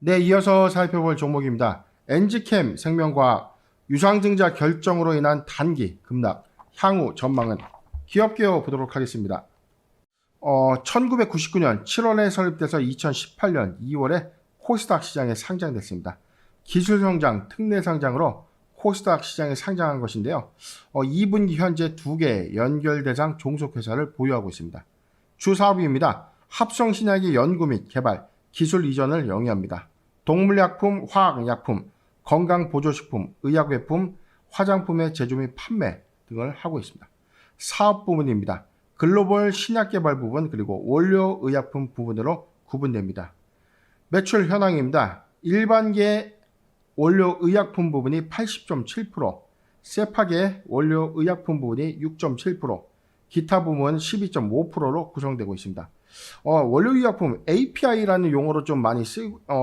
네, 이어서 살펴볼 종목입니다. 엔지캠 생명과학 유상증자 결정으로 인한 단기 급락, 향후 전망은 기업계어 보도록 하겠습니다. 1999년 7월에 설립돼서 2018년 2월에 코스닥 시장에 상장됐습니다. 기술성장 특례 상장으로 코스닥 시장에 상장한 것인데요. 2분기 현재 2개 연결 대상 종속회사를 보유하고 있습니다. 주 사업입니다. 합성신약의 연구 및 개발, 기술 이전을 영위합니다. 동물약품, 화학약품, 건강보조식품, 의약외품, 화장품의 제조 및 판매 등을 하고 있습니다. 사업 부문입니다. 글로벌 신약개발 부분 그리고 원료의약품 부분으로 구분됩니다. 매출 현황입니다. 일반계 원료의약품 부분이 80.7%, 세파계 원료의약품 부분이 6.7%, 기타 부문 12.5%로 구성되고 있습니다. 원료의약품 API라는 용어로 좀 많이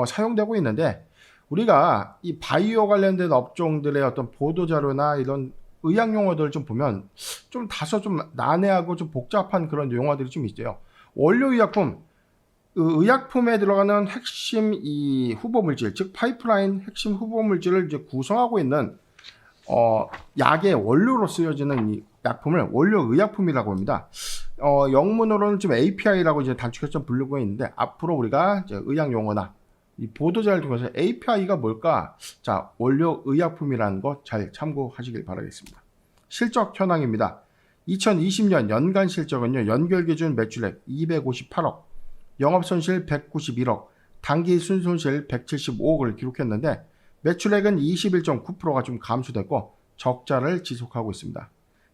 사용되고 있는데, 우리가 이 바이오 관련된 업종들의 어떤 보도자료나 이런 의학 용어들을 좀 보면 좀 다소 좀 난해하고 좀 복잡한 그런 용어들이 좀 있어요. 원료의약품, 의약품에 들어가는 핵심 이 후보물질, 즉 파이프라인 핵심 후보물질을 이제 구성하고 있는 약의 원료로 쓰여지는 이 약품을 원료의약품이라고 합니다. 영문으로는 좀 API라고 이제 단축해서 좀 부르고 있는데, 앞으로 우리가 이제 의학 용어나 이 보도자를 통해서 API가 뭘까? 자, 원료의약품이라는 거 잘 참고하시길 바라겠습니다. 실적 현황입니다. 2020년 연간 실적은요, 연결 기준 매출액 258억, 영업손실 191억, 당기 순손실 175억을 기록했는데, 매출액은 21.9%가 좀 감소됐고 적자를 지속하고 있습니다.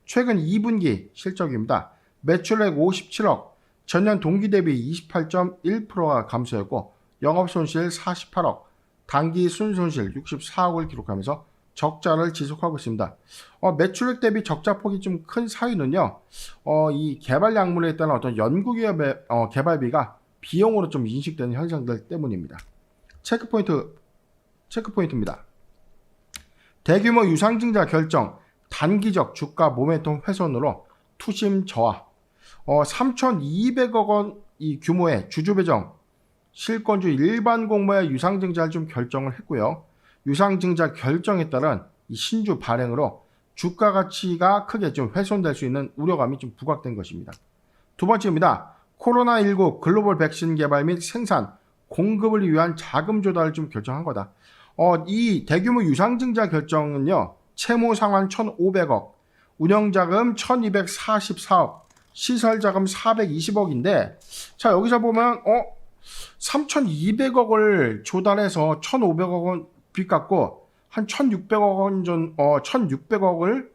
최근 2분기 실적입니다. 매출액 57억, 전년 동기 대비 28.1%가 감소했고 영업손실 48억, 당기 순손실 64억을 기록하면서 적자를 지속하고 있습니다. 매출액 대비 적자폭이 좀 큰 사유는요, 이 개발 약물에 따른 어떤 연구기업의 개발비가 비용으로 좀 인식되는 현상들 때문입니다. 체크포인트입니다. 대규모 유상증자 결정, 단기적 주가 모멘텀 훼손으로 투심 저하, 3,200억 원 이 규모의 주주배정, 실권주 일반 공모의 유상증자를 좀 결정을 했고요. 유상증자 결정에 따른 이 신주 발행으로 주가 가치가 크게 좀 훼손될 수 있는 우려감이 좀 부각된 것입니다. 두 번째입니다. 코로나19 글로벌 백신 개발 및 생산, 공급을 위한 자금 조달을 좀 결정한 거다. 이 대규모 유상증자 결정은요, 채무 상환 1,500억, 운영자금 1,244억, 시설자금 420억인데, 자, 여기서 보면, 3,200억을 조달해서 1,500억 원 빚 갚고, 한 1,600억 원 1,600억을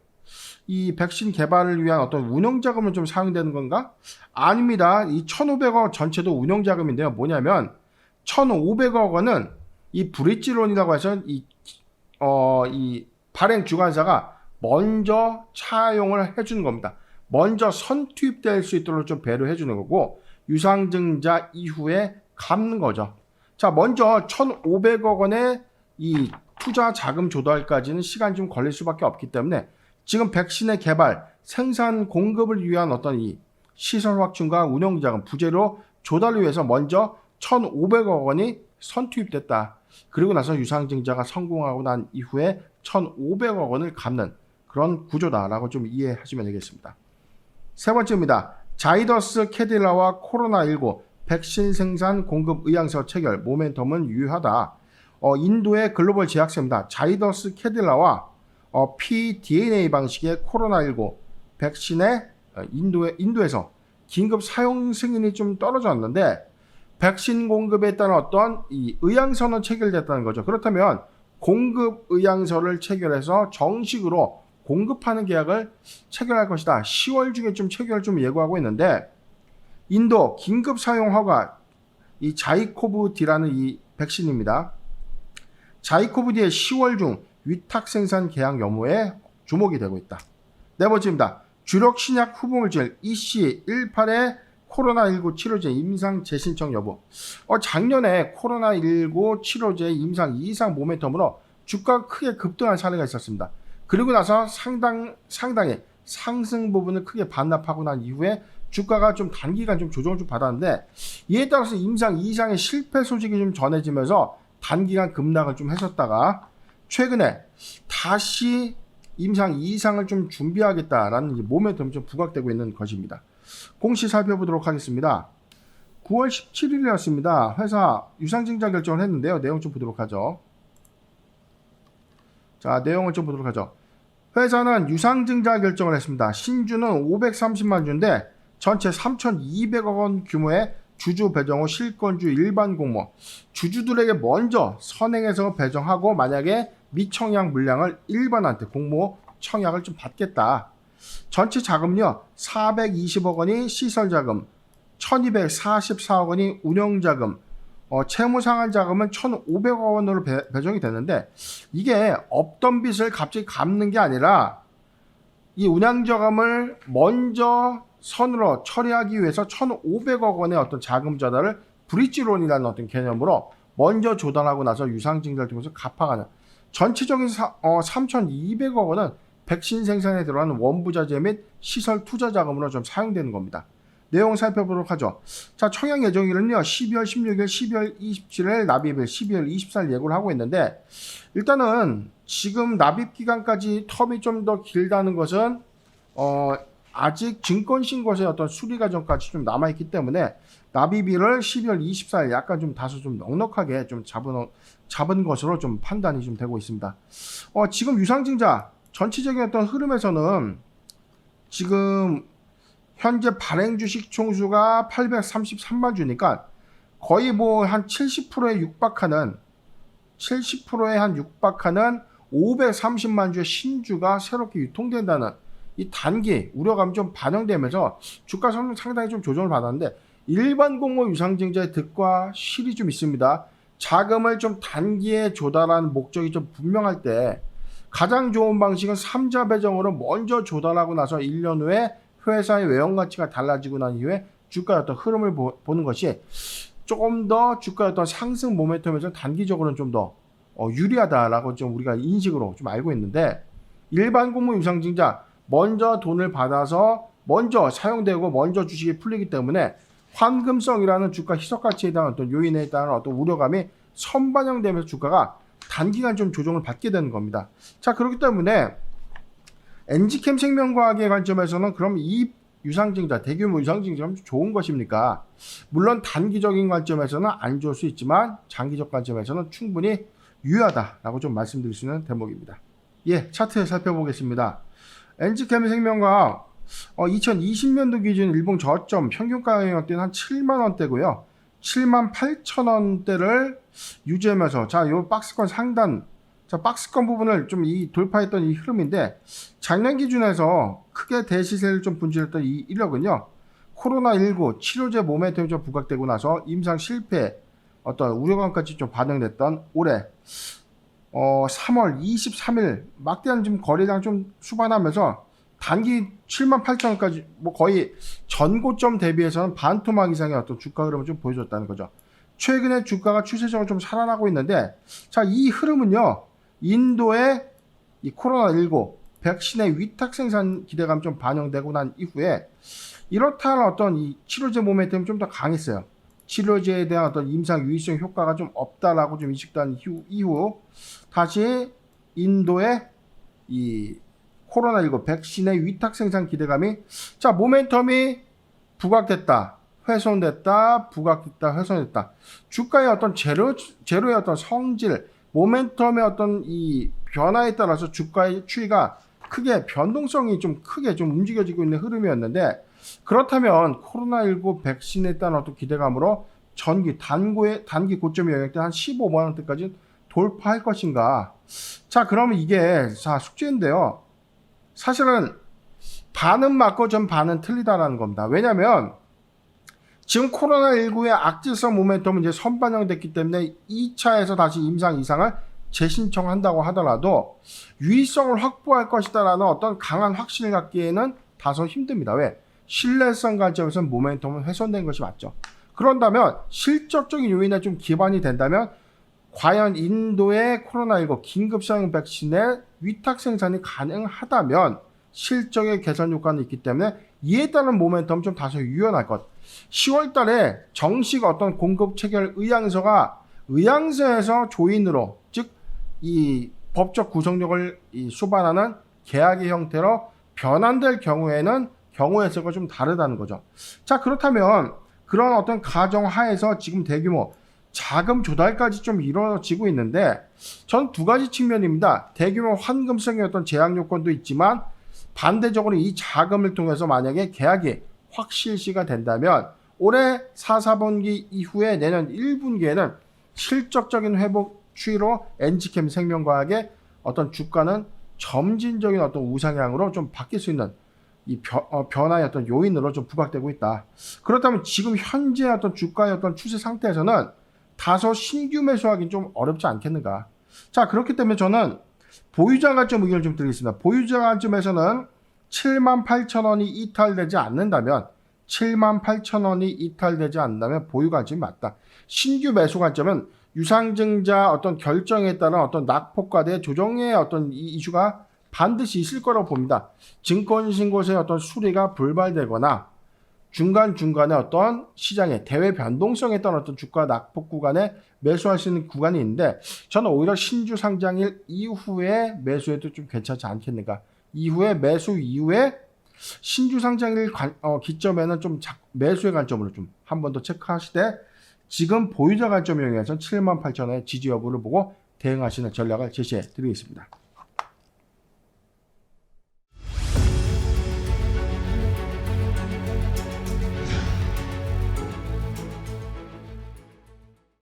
이 백신 개발을 위한 어떤 운영자금을 좀 사용되는 건가? 아닙니다. 이 1,500억 전체도 운영자금인데요. 뭐냐면, 1,500억 원은 이 브릿지론이라고 해서 이 발행 주관사가 먼저 차용을 해주는 겁니다. 먼저 선투입될 수 있도록 좀 배려해 주는 거고, 유상증자 이후에 갚는 거죠. 자, 먼저 1,500억 원의 이 투자 자금 조달까지는 시간이 좀 걸릴 수밖에 없기 때문에, 지금 백신의 개발, 생산 공급을 위한 어떤 이 시설 확충과 운영자금, 부재료 조달을 위해서 먼저 1,500억 원이 선투입됐다. 그리고 나서 유상증자가 성공하고 난 이후에 1,500억 원을 갚는 그런 구조다라고 좀 이해하시면 되겠습니다. 세 번째입니다. 자이더스 캐딜라와 코로나19 백신 생산 공급 의향서 체결 모멘텀은 유효하다. 인도의 글로벌 제약사입니다. 자이더스 캐딜라와 pDNA 방식의 코로나19 백신의 인도에서 긴급 사용 승인이 좀 떨어졌는데, 백신 공급에 따른 어떤 이 의향서는 체결됐다는 거죠. 그렇다면 공급 의향서를 체결해서 정식으로 공급하는 계약을 체결할 것이다. 10월 중에 좀 체결을 좀 예고하고 있는데, 인도 긴급 사용 허가, 이 자이코브-D라는 이 백신입니다. 자이코브-D의 10월 중 위탁 생산 계약 여부에 주목이 되고 있다. 네 번째입니다. 주력 신약 후보물질 EC18의 코로나19 치료제 임상 재신청 여부. 작년에 코로나19 치료제 임상 이상 모멘텀으로 주가가 크게 급등한 사례가 있었습니다. 그리고 나서 상당히 상승 부분을 크게 반납하고 난 이후에 주가가 좀 단기간 좀 조정을 좀 받았는데, 이에 따라서 임상 이상의 실패 소식이 좀 전해지면서 단기간 급락을 좀 했었다가 최근에 다시 임상 2상을 좀 준비하겠다라는 모멘텀이 좀 부각되고 있는 것입니다. 공시 살펴보도록 하겠습니다. 9월 17일이었습니다. 회사 유상증자 결정을 했는데요. 내용 좀 보도록 하죠. 자, 내용을 좀 보도록 하죠. 회사는 유상증자 결정을 했습니다. 신주는 530만 주인데 전체 3,200억 원 규모의 주주 배정 후 실권주 일반 공모 주주들에게 먼저 선행해서 배정하고 만약에 미청약 물량을 일반한테 공모 청약을 좀 받겠다. 전체 자금요 420억 원이 시설자금, 1244억 원이 운영자금, 채무상환 자금은 1,500억 원으로 배정이 되는데 이게 없던 빚을 갑자기 갚는 게 아니라 이 운영자금을 먼저 선으로 처리하기 위해서 1,500억 원의 어떤 자금 조달을 브릿지론이라는 어떤 개념으로 먼저 조달하고 나서 유상증자를 통해서 갚아가는 전체적인 3,200억 원은 백신 생산에 들어가는 원부자재 및 시설 투자 자금으로 좀 사용되는 겁니다. 내용 살펴보도록 하죠. 자, 청약 예정일은요 12월 16일, 12월 27일, 납입일 12월 24일 예고를 하고 있는데 일단은 지금 납입 기간까지 텀이 좀 더 길다는 것은 아직 증권신고서의 어떤 수리 과정까지 좀 남아있기 때문에 납입일을 12월 24일 약간 좀 다소 좀 넉넉하게 좀 잡은 것으로 좀 판단이 좀 되고 있습니다. 지금 유상증자 전체적인 어떤 흐름에서는 지금 현재 발행 주식 총수가 833만 주니까 거의 뭐 한 70%에 육박하는 530만 주의 신주가 새롭게 유통된다는 이 단기 우려감이 좀 반영되면서 주가 상당히 좀 조정을 받았는데 일반 공모 유상증자의 득과 실이 좀 있습니다. 자금을 좀 단기에 조달하는 목적이 좀 분명할 때 가장 좋은 방식은 3자 배정으로 먼저 조달하고 나서 1년 후에 회사의 외형 가치가 달라지고 난 이후에 주가의 어떤 흐름을 보는 것이 조금 더 주가의 어떤 상승 모멘텀에서 단기적으로는 좀 더 유리하다라고 좀 우리가 인식으로 좀 알고 있는데 일반 공모 유상증자 먼저 돈을 받아서 먼저 사용되고 먼저 주식이 풀리기 때문에 환금성이라는 주가 희석 가치에 대한 어떤 요인에 따른 어떤 우려감이 선반영되면서 주가가 단기간 좀 조정을 받게 되는 겁니다. 자, 그렇기 때문에 엔지캠 생명과학의 관점에서는 그럼 이 유상증자, 대규모 유상증자는 좋은 것입니까? 물론 단기적인 관점에서는 안 좋을 수 있지만 장기적 관점에서는 충분히 유효하다라고 좀 말씀드릴 수 있는 대목입니다. 예, 차트 살펴보겠습니다. 엔지캠 생명과학 2020년도 기준 일봉 저점 평균가 가격대는 한 7만 원대고요. 7만 8천 원대를 유지하면서 자, 요 박스권 상단 자, 박스권 부분을 좀 돌파했던 이 흐름인데 작년 기준에서 크게 대시세를 좀 분출했던 이 이력은요. 코로나19 치료제 모멘텀이 좀 부각되고 나서 임상 실패 어떤 우려감까지 좀 반영됐던 올해 3월 23일 막대한 좀 거래량 좀 수반하면서 단기 7만 8천 원까지 뭐 거의 전고점 대비해서는 반토막 이상의 어떤 주가 흐름을 좀 보여줬다는 거죠. 최근에 주가가 추세적으로 좀 살아나고 있는데 자, 이 흐름은요. 인도의 이 코로나19 백신의 위탁 생산 기대감 좀 반영되고 난 이후에 이렇다는 어떤 이 치료제 모멘텀이 좀 더 강했어요. 치료제에 대한 어떤 임상 유의성 효과가 좀 없다라고 좀 인식된 이후 다시 인도의 이 코로나19 백신의 위탁 생산 기대감이 자, 모멘텀이 부각됐다. 훼손됐다. 부각됐다. 훼손됐다. 주가의 어떤 제로의 어떤 성질, 모멘텀의 어떤 이 변화에 따라서 주가의 추이가 크게 변동성이 좀 크게 좀 움직여지고 있는 흐름이었는데 그렇다면 코로나19 백신에 따른 어떤 기대감으로 단기 고점이 영역된 한 15만 원대까지 돌파할 것인가? 자, 그러면 이게 숙제인데요. 사실은 반은 맞고 전 반은 틀리다라는 겁니다. 왜냐하면 지금 코로나19의 악질성 모멘텀은 이제 선반영됐기 때문에 2차에서 다시 임상 이상을 재신청한다고 하더라도 유의성을 확보할 것이다라는 어떤 강한 확신을 갖기에는 다소 힘듭니다. 왜? 신뢰성 관점에서는 모멘텀은 훼손된 것이 맞죠. 그런다면 실적적인 요인에 좀 기반이 된다면 과연 인도의 코로나19 긴급사용 백신의 위탁 생산이 가능하다면 실적의 개선 효과는 있기 때문에 이에 따른 모멘텀 좀 다소 유연할 것. 10월 달에 정식 어떤 공급 체결 의향서가 의향서에서 조인으로 즉 이 법적 구속력을 수반하는 계약의 형태로 변환될 경우에는 경우 해석이 좀 다르다는 거죠. 자, 그렇다면 그런 어떤 가정 하에서 지금 대규모 자금 조달까지 좀 이루어지고 있는데 전 두 가지 측면입니다. 대규모 환금성의 어떤 제약 요건도 있지만 반대적으로 이 자금을 통해서 만약에 계약이 확실시가 된다면 올해 4, 4분기 이후에 내년 1분기에는 실적적인 회복 추이로 엔지캠 생명과학의 어떤 주가는 점진적인 어떤 우상향으로 좀 바뀔 수 있는 이 변화의 어떤 요인으로 좀 부각되고 있다. 그렇다면 지금 현재 어떤 주가의 어떤 추세 상태에서는 다소 신규 매수하기 좀 어렵지 않겠는가. 자, 그렇기 때문에 저는 보유자 관점 의견을 좀 드리겠습니다. 보유자 관점에서는 78,000원이 이탈되지 않는다면 78,000원이 이탈되지 않는다면 보유 관점이 맞다. 신규 매수 관점은 유상증자 어떤 결정에 따른 어떤 낙폭과대 조정의 어떤 이슈가 반드시 있을 거라고 봅니다. 증권신고서의 어떤 수리가 불발되거나 중간중간에 어떤 시장의 대외 변동성에 따른 어떤 주가 낙폭 구간에 매수할 수 있는 구간이 있는데 저는 오히려 신주 상장일 이후에 매수해도 좀 괜찮지 않겠는가. 이후에 매수 이후에 신주 상장일 기점에는 좀 매수의 관점으로 좀 한 번 더 체크하시되 지금 보유자 관점에 의해서 78,000원의 지지 여부를 보고 대응하시는 전략을 제시해 드리겠습니다.